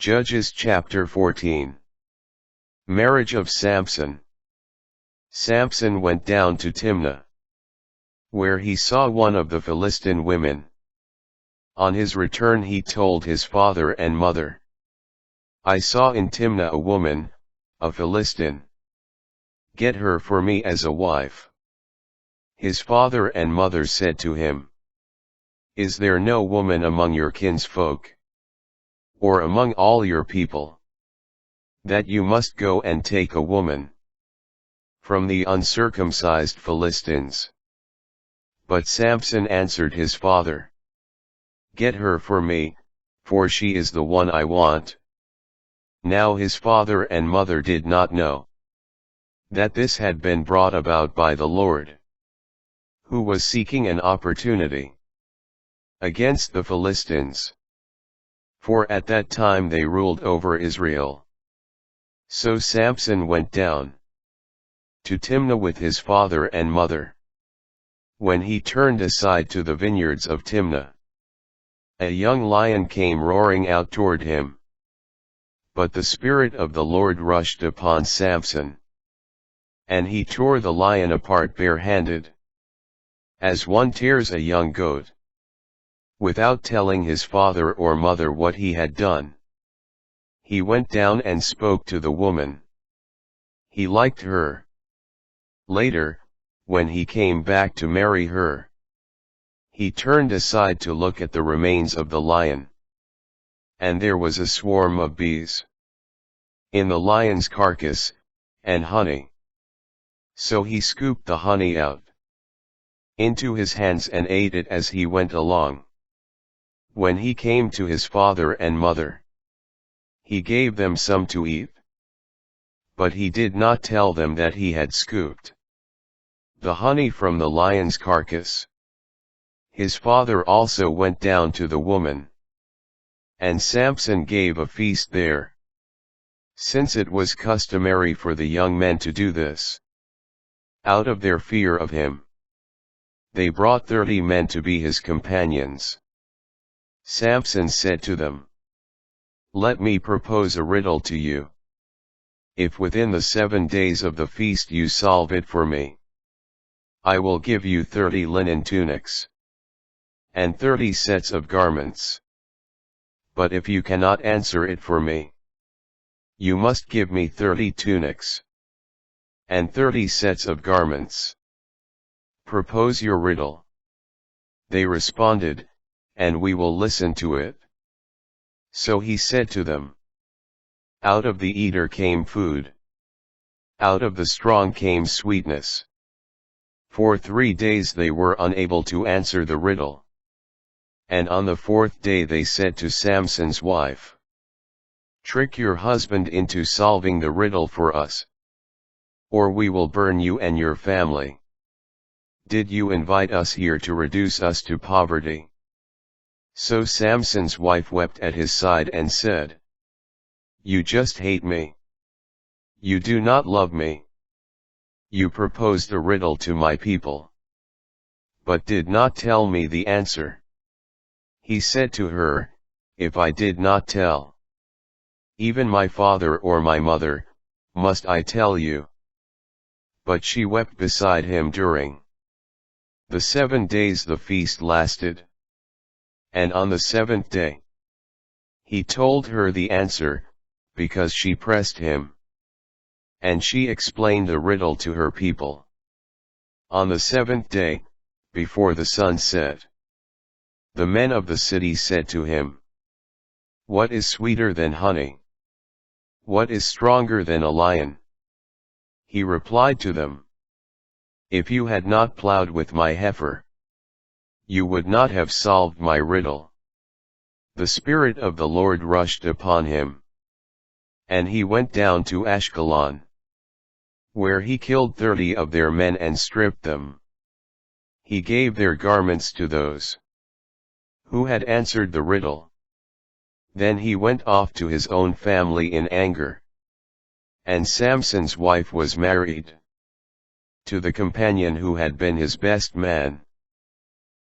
Judges chapter 14. Marriage of Samson. Samson went down to Timnah, where he saw one of the Philistine women. On his return he told his father and mother, "I saw in Timnah a woman, a Philistine. Get her for me as a wife." His father and mother said to him, "Is there no woman among your kinsfolk, or among all your people, that you must go and take a woman from the uncircumcised Philistines?" But Samson answered his father, "Get her for me, for she is the one I want." Now his father and mother did not know that this had been brought about by the Lord, who was seeking an opportunity against the Philistines, for at that time they ruled over Israel. So Samson went down to Timnah with his father and mother. When he turned aside to the vineyards of Timnah, a young lion came roaring out toward him. But the Spirit of the Lord rushed upon Samson, and he tore the lion apart barehanded, as one tears a young goat. Without telling his father or mother what he had done, he went down and spoke to the woman. He liked her. Later, when he came back to marry her, he turned aside to look at the remains of the lion, and there was a swarm of bees in the lion's carcass, and honey. So he scooped the honey out into his hands and ate it as he went along. When he came to his father and mother, he gave them some to eat, but he did not tell them that he had scooped the honey from the lion's carcass. His father also went down to the woman, and Samson gave a feast there, since it was customary for the young men to do this. Out of their fear of him, they brought 30 men to be his companions. Samson said to them, "Let me propose a riddle to you. If within the 7 days of the feast you solve it for me, I will give you 30 linen tunics and 30 sets of garments. But if you cannot answer it for me, you must give me 30 tunics and 30 sets of garments. Propose your riddle." They responded, "And we will listen to it." So he said to them, "Out of the eater came food. Out of the strong came sweetness." For 3 days they were unable to answer the riddle. And on the 4th day they said to Samson's wife, "Trick your husband into solving the riddle for us, or we will burn you and your family. Did you invite us here to reduce us to poverty?" So Samson's wife wept at his side and said, "You just hate me. You do not love me. You proposed a riddle to my people, but did not tell me the answer." He said to her, "If I did not tell even my father or my mother, must I tell you?" But she wept beside him during the 7 days the feast lasted. And on the 7th day, he told her the answer, because she pressed him. And she explained the riddle to her people. On the 7th day, before the sun set, the men of the city said to him, "What is sweeter than honey? What is stronger than a lion?" He replied to them, "If you had not plowed with my heifer, you would not have solved my riddle." The Spirit of the Lord rushed upon him, and he went down to Ashkelon, where he killed 30 of their men and stripped them. He gave their garments to those who had answered the riddle. Then he went off to his own family in anger. And Samson's wife was married to the companion who had been his best man.